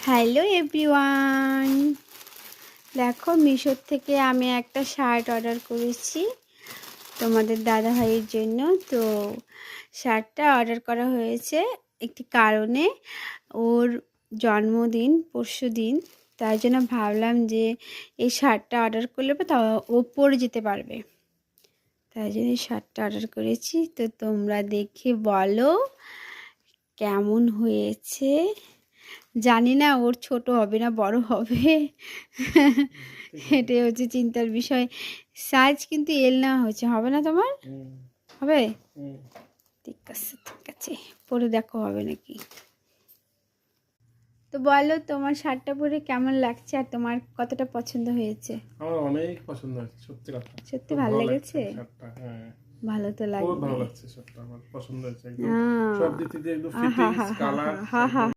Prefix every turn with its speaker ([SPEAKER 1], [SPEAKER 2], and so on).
[SPEAKER 1] Hello everyone, দেখো মিশোর থেকে আমি একটা শার্ট অর্ডার করেছি তোমাদের দাদা ভাইয়ের জন্য। তো শার্টটা অর্ডার করা হয়েছে একটি কারণে, ওর জন্মদিন পরশুদিন, তার জন্য ভাবলাম যে এই শার্টটা অর্ডার করলে তা ও পরে যেতে পারবে, তাই জন্য এই শার্টটা অর্ডার করেছি। তো তোমরা দেখে বলো কেমন হয়েছে। জানি না ওর ছোট হবে না বড় হবে, এটাই হচ্ছে চিন্তার বিষয়। সাইজ কিন্তু এল নেওয়া হয়েছে, হবে না তোমার? হবে, ঠিক আছে ঠিক আছে, পরে দেখো হবে নাকি। তো বলো তোমার শার্টটা পরে কেমন লাগছে আর তোমার কতটা পছন্দ হয়েছে?
[SPEAKER 2] আমার অনেক পছন্দ হয়েছে, সত্যি কথা।
[SPEAKER 1] সত্যি ভালো লেগেছে?
[SPEAKER 2] শার্টটা হ্যাঁ,
[SPEAKER 1] ভালো তো লাগবে,
[SPEAKER 2] খুব ভালো লাগছে শার্টটা, আমার পছন্দ হয়েছে একদম। সব দিক থেকে একদম ফিটিংস, কালার,